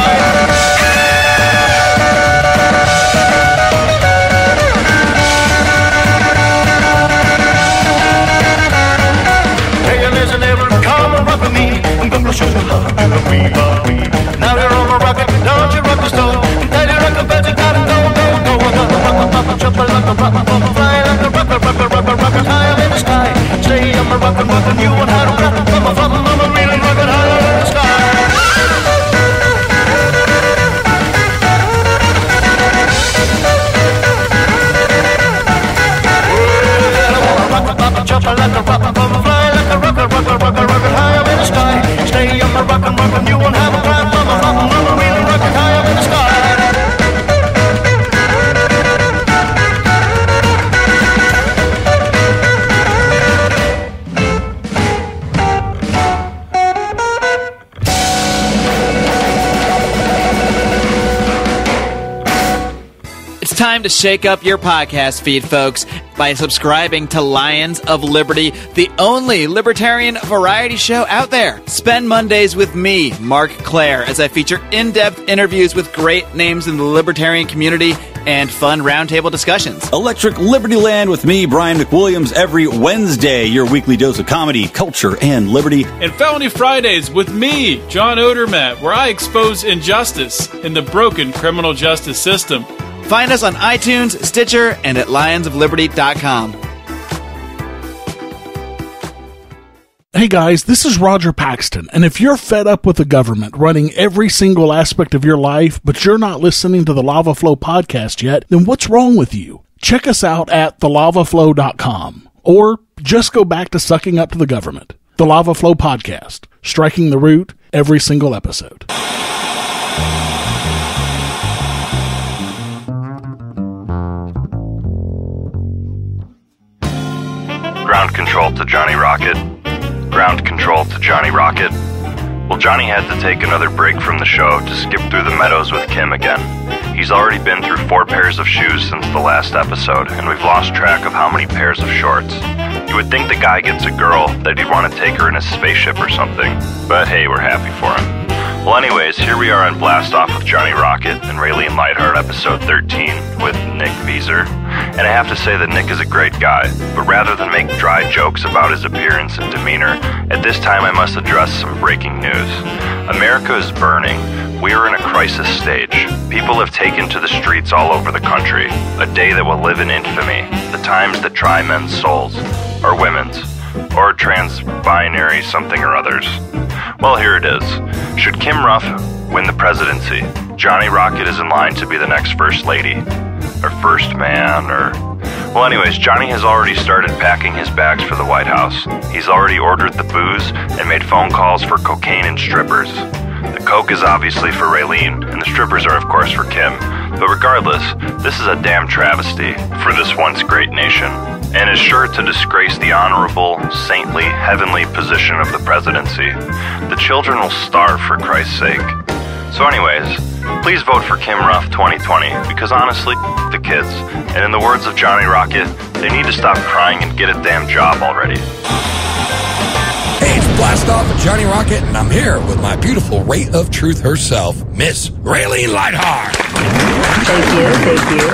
I'm gonna show you how to do the wee. Now you're on a rocket, don't you rock the stove. Tell your rocket bed you gotta go. Jump like a rocket, fly like a rocket higher in the sky. Stay on the rocket, you and how to rock, real rocket higher in the sky. Jump like a rocket, fly like a rocket higher in the sky. Stay on the rockin', you won't have a problem. Really rockin' high up in the sky. It's time to shake up your podcast feed, folks, by subscribing to Lions of Liberty, the only libertarian variety show out there. Spend Mondays with me, Mark Claire, as I feature in-depth interviews with great names in the libertarian community and fun roundtable discussions. Electric Liberty Land with me, Brian McWilliams, every Wednesday, your weekly dose of comedy, culture, and liberty. And Felony Fridays with me, John Odermatt, where I expose injustice in the broken criminal justice system. Find us on iTunes, Stitcher, and at lionsofliberty.com. Hey guys, this is Roger Paxton, and if you're fed up with the government running every single aspect of your life, but you're not listening to the Lava Flow podcast yet, then what's wrong with you? Check us out at thelavaflow.com, or just go back to sucking up to the government. The Lava Flow podcast, striking the root every single episode. Ground control to Johnny Rocket. Ground control to Johnny Rocket. Well, Johnny had to take another break from the show to skip through the meadows with Kim again. He's already been through 4 pairs of shoes since the last episode, and we've lost track of how many pairs of shorts. You would think the guy gets a girl that he'd want to take her in a spaceship or something, but hey, we're happy for him. Well, anyways, here we are on Blast Off with Johnny Rocket and Raylene Lightheart, episode 13, with Nick Veser. And I have to say that Nick is a great guy, but rather than make dry jokes about his appearance and demeanor, at this time I must address some breaking news. America is burning. We are in a crisis stage. People have taken to the streets all over the country. A day that will live in infamy. The times that try men's souls, or women's, or trans-binary something or others. Well, here it is. Should Kim Ruff win the presidency, Johnny Rocket is in line to be the next first lady. Or first man, or... Well, anyways, Johnny has already started packing his bags for the White House. He's already ordered the booze and made phone calls for cocaine and strippers. The coke is obviously for Raylene, and the strippers are, of course, for Kim. But regardless, this is a damn travesty for this once great nation, and is sure to disgrace the honorable, saintly, heavenly position of the presidency. The children will starve for Christ's sake. So anyways, please vote for Kim Ruff 2020, because honestly, the kids. And in the words of Johnny Rocket, they need to stop crying and get a damn job already. Hey, it's Blast Off with Johnny Rocket, and I'm here with my beautiful Ray of Truth herself, Miss Raylene Lightheart. Thank you.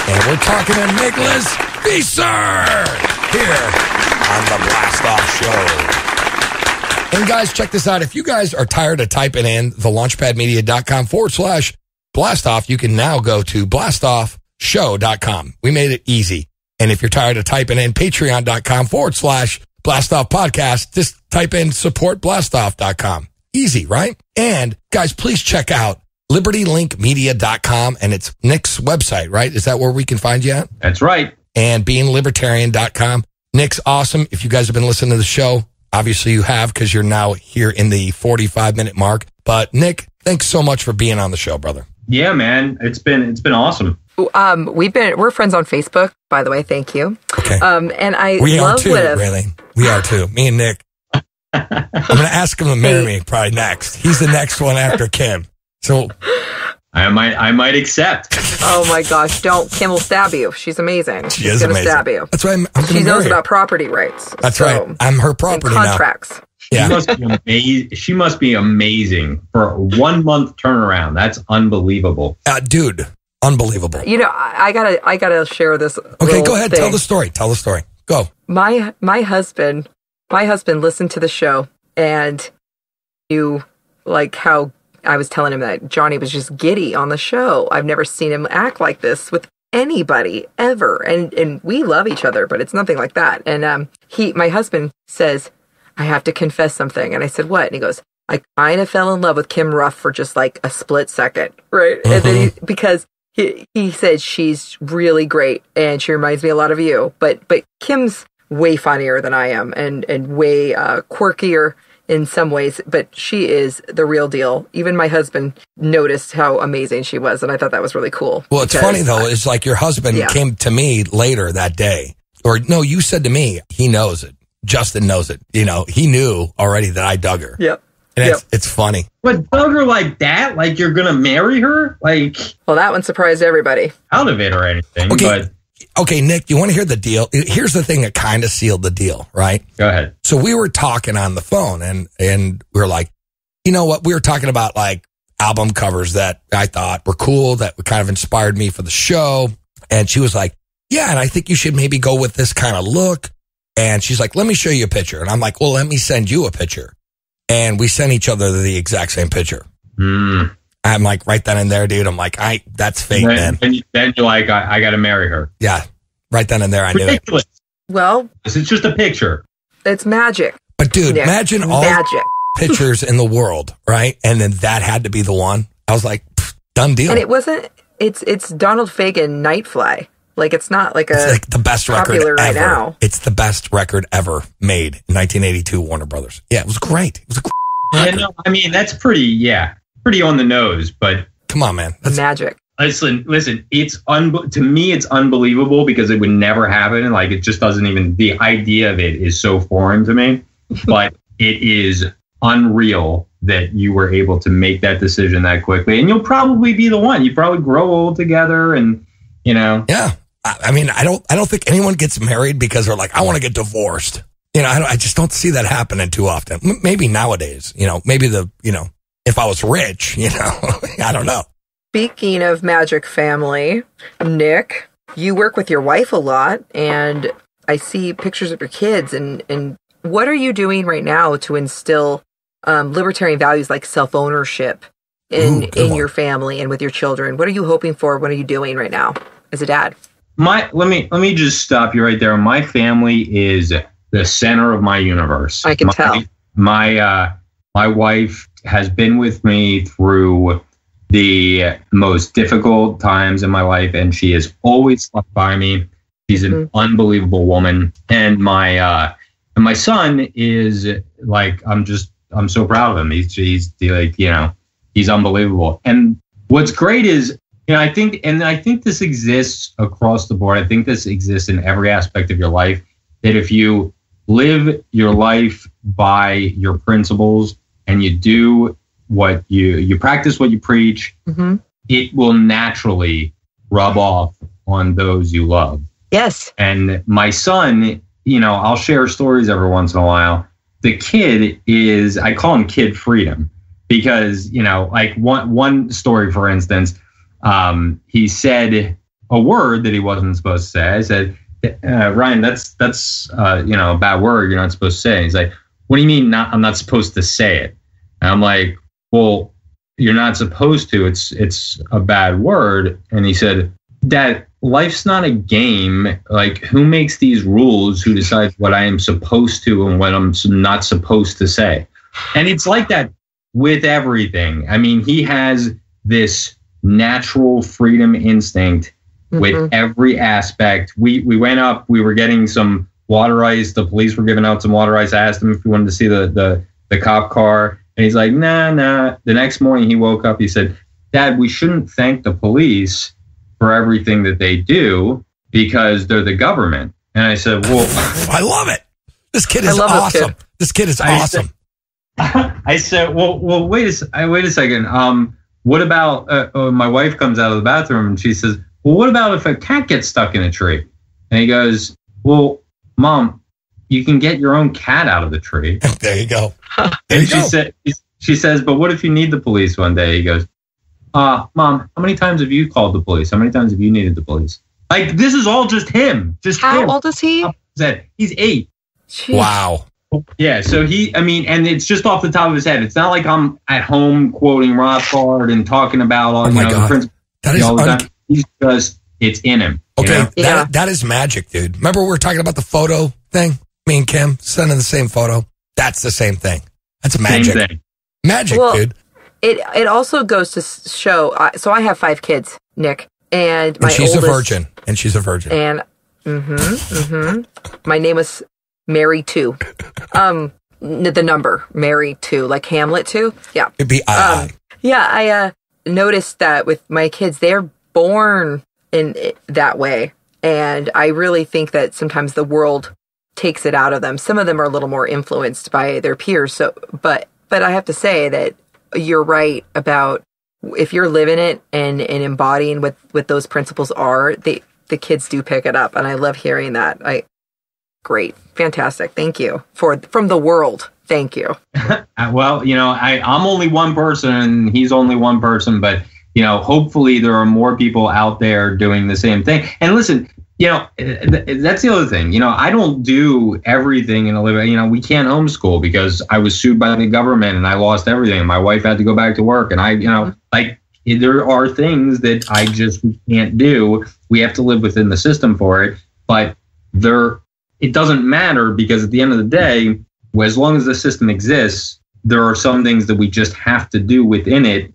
And we're talking to Nicholas Veser here on the Blast Off Show. And guys, check this out. If you guys are tired of typing in the launchpadmedia.com/blastoff, you can now go to blastoffshow.com. We made it easy. And if you're tired of typing in patreon.com/blastoff podcast, just type in supportblastoff.com. Easy, right? And guys, please check out libertylinkmedia.com, and it's Nick's website, right? Is that where we can find you at? That's right. And beinglibertarian.com. Nick's awesome. If you guys have been listening to the show, obviously you have, because you're now here in the 45-minute mark. But Nick, thanks so much for being on the show, brother. Yeah, man. It's been awesome. We're friends on Facebook, by the way. Thank you. Okay. And we are too, really. We are too. Me and Nick. I'm going to ask him to marry me probably next. He's the next one after Kim. So I might accept. Oh my gosh! Don't. Kim will stab you. She's amazing. She's going to stab you. That's why I'm going to She knows about property rights. That's right. I'm her property contracts. Now. She must be amazing for a 1 month turnaround. That's unbelievable, dude. Unbelievable. You know, I gotta share this. Okay, go ahead. Thing. Tell the story. Go. My husband listened to the show, and you like how I was telling him that Johnny was just giddy on the show. I've never seen him act like this with anybody ever. And we love each other, but it's nothing like that. And my husband says, I have to confess something. And I said, what? And he goes, I kind of fell in love with Kim Ruff for just like a split second. Right. Mm-hmm. And then because he said she's really great and she reminds me a lot of you, but Kim's way funnier than I am and way quirkier in some ways, but she is the real deal. Even my husband noticed how amazing she was, and I thought that was really cool. Well, it's funny, though. It's like your husband came to me later that day. Or, no, you said to me, he knows it. Justin knows it. You know, he knew already that I dug her. Yep. And it's funny. But dug her like that? Like you're going to marry her? Like, well, that one surprised everybody. Out of it or anything, but... Okay, Nick, you want to hear the deal? Here's the thing that kind of sealed the deal, right? Go ahead. So we were talking on the phone and we were like, you know what? We were talking about like album covers that I thought were cool, that kind of inspired me for the show. And she was like, yeah, and I think you should maybe go with this kind of look. And she's like, let me show you a picture. And I'm like, well, let me send you a picture. And we sent each other the exact same picture. I'm like, right then and there, dude. I'm like, that's fate, man. Then you're like, I got to marry her. Yeah. Right then and there, I knew it. Well, it's just a picture. It's magic. But dude, imagine all pictures in the world, right? And then that had to be the one. I was like, done deal. And it wasn't, it's Donald Fagen Nightfly. Like, it's not like it's like the best record ever. Right now. It's the best record ever made in 1982, Warner Brothers. Yeah, it was great. It was a great record. No, I mean, that's pretty on the nose, but come on, man. That's magic. Listen, it's to me, it's unbelievable because it would never happen. Like, it just doesn't even, the idea of it is so foreign to me, but it is unreal that you were able to make that decision that quickly. And you'll probably be the one. You probably grow old together and, you know. Yeah. I mean, I don't think anyone gets married because they're like, I want to get divorced. You know, I just don't see that happening too often. Maybe nowadays, you know, maybe if I was rich, you know, I don't know. Speaking of magic family, Nick, you work with your wife a lot, and I see pictures of your kids. And what are you doing right now to instill libertarian values like self-ownership in your family and with your children? What are you hoping for? What are you doing right now as a dad? Let me just stop you right there. My family is the center of my universe. I can tell. My wife has been with me through the most difficult times in my life, and she has always stuck by me. She's an unbelievable woman, and my son is like, I'm so proud of him. He's like, you know, he's unbelievable. And what's great is I think this exists across the board. I think this exists in every aspect of your life, that if you live your life by your principles and you do what you practice what you preach, it will naturally rub off on those you love. Yes. And my son, I'll share stories every once in a while. The kid is, I call him Kid Freedom, because, like one story, for instance, he said a word that he wasn't supposed to say. I said, Ryan, that's a bad word you're not supposed to say. And he's like, what do you mean I'm not supposed to say it? And I'm like, well, you're not supposed to. It's a bad word. And he said, Dad, life's not a game. Like, who makes these rules? Who decides what I am supposed to and what I'm not supposed to say? And it's like that with everything. I mean, he has this natural freedom instinct with every aspect. We went up, we were getting some water ice. The police were giving out some water ice. I asked him if he wanted to see the cop car. And he's like, nah. The next morning he woke up, he said, Dad, we shouldn't thank the police for everything that they do because they're the government. And I said, well, I love it. This kid is awesome. This kid is awesome. I said, well, wait a second. What about my wife comes out of the bathroom and she says, well, what about if a cat gets stuck in a tree? And he goes, well, Mom, you can get your own cat out of the tree. There you go. She says, but what if you need the police one day? He goes, Mom, how many times have you called the police? How many times have you needed the police? Like, this is all just him. How old is he? He's 8. Jeez. Wow. Yeah, so and it's just off the top of his head. It's not like I'm at home quoting Rothbard and talking about all the principles. That is He's just, it's in him. Okay, that is magic, dude. Remember we were talking about the photo thing? Me and Kim sending the same photo. That's the same thing. That's magic. Same thing. Magic, dude. It also goes to show. So I have 5 kids, Nick, and my she's oldest, a virgin. And she's a virgin. And my name is Mary 2. The number Mary 2, like Hamlet 2. Yeah. It'd be I. Yeah, I noticed that with my kids, they're born in that way, and I really think that sometimes the world takes it out of them. Some of them are a little more influenced by their peers. So, but I have to say that you're right about if you're living it and embodying what those principles are, the kids do pick it up, and I love hearing that. Great, fantastic, thank you from the world. Thank you. Well, I'm only one person, and he's only one person, but hopefully there are more people out there doing the same thing. And listen, that's the other thing. I don't do everything in a living. We can't homeschool because I was sued by the government and I lost everything. My wife had to go back to work, and there are things that I just can't do. We have to live within the system for it, but it doesn't matter, because at the end of the day, as long as the system exists, there are some things that we just have to do within it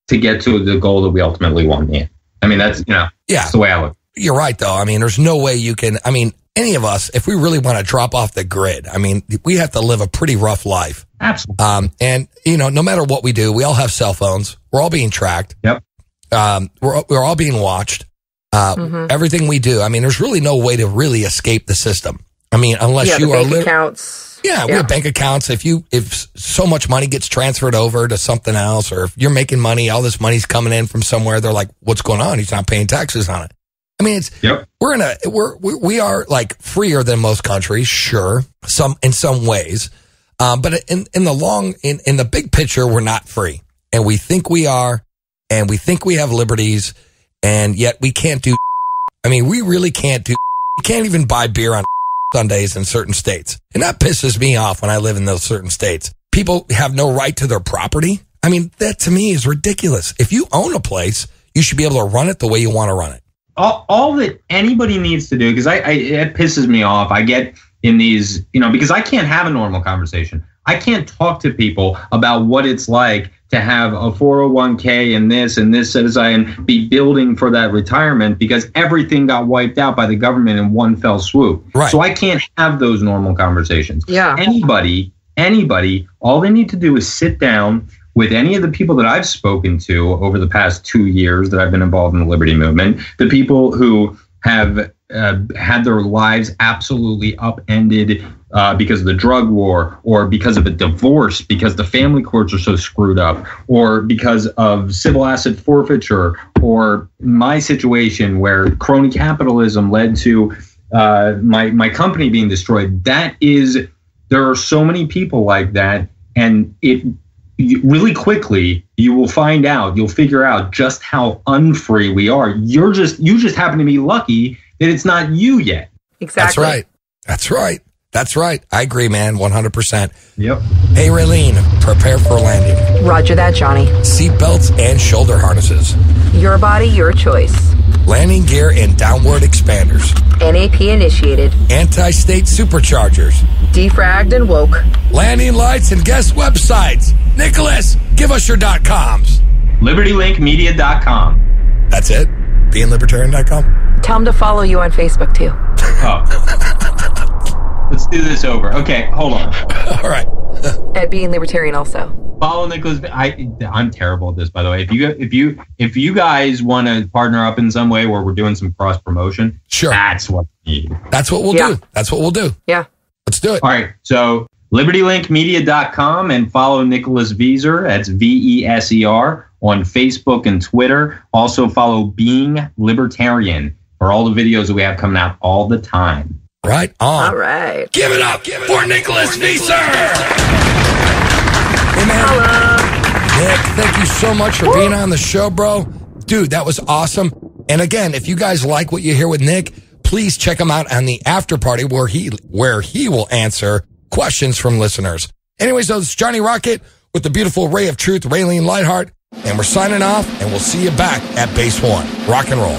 to get to the goal that we ultimately want. I mean, that's the way I look. You're right, though. I mean, there's no way you can. I mean, any of us, if we really want to drop off the grid, I mean, we have to live a pretty rough life. Absolutely. And no matter what we do, we all have cell phones. We're all being tracked. Yep. We're all being watched. Everything we do. I mean, there's really no way to really escape the system. I mean, unless you are bank accounts. Yeah, we have bank accounts. If so much money gets transferred over to something else, or if you're making money, all this money's coming in from somewhere, they're like, "What's going on? He's not paying taxes on it." I mean, we are like freer than most countries, sure, in some ways, but in the big picture, we're not free, and we think we are, and we think we have liberties, and yet we can't do. I mean, we really can't do. You can't even buy beer on Sundays in certain states. And that pisses me off when I live in those certain states. People have no right to their property. I mean, that to me is ridiculous. If you own a place, you should be able to run it the way you want to run it. All that anybody needs to do, because it pisses me off. I get in these, because I can't have a normal conversation. I can't talk to people about what it's like to have a 401k and this set aside and be building for that retirement, because everything got wiped out by the government in one fell swoop. Right. So I can't have those normal conversations. Yeah. Anybody, all they need to do is sit down with any of the people that I've spoken to over the past 2 years that I've been involved in the Liberty Movement, the people who have had their lives absolutely upended because of the drug war, or because of a divorce, because the family courts are so screwed up, or because of civil asset forfeiture, or my situation where crony capitalism led to my company being destroyed. There are so many people like that, and really quickly you'll figure out just how unfree we are. You just happen to be lucky that it's not you yet. Exactly. That's right. I agree, man. 100%. Yep. Hey, Raylene, prepare for landing. Roger that, Johnny. Seatbelts and shoulder harnesses. Your body, your choice. Landing gear and downward expanders. NAP initiated. Anti-state superchargers. Defragged and woke. Landing lights and guest websites. Nicholas, give us your .coms. LibertyLinkMedia.com. That's it? BeingLibertarian.com? Tell them to follow you on Facebook, too. Oh. Let's do this over. Okay, hold on. All right. At Being Libertarian also. Follow Nicholas. I'm terrible at this, by the way. If you guys want to partner up in some way where we're doing some cross promotion, sure, that's what we need. That's what we'll do. That's what we'll do. Yeah. Let's do it. All right. So LibertyLinkMedia.com, and follow Nicholas Veser. That's Veser on Facebook and Twitter. Also follow Being Libertarian for all the videos that we have coming out all the time. Right on. All right. Give it up for Nicholas Veser. Hey, man. Hello. Nick, thank you so much for being on the show, bro. Dude, that was awesome. And again, if you guys like what you hear with Nick, please check him out on the after party where he will answer questions from listeners. Anyways, so it's Johnny Rocket with the beautiful Ray of Truth, Raylene Lightheart, and we're signing off, and we'll see you back at Base 1. Rock and roll.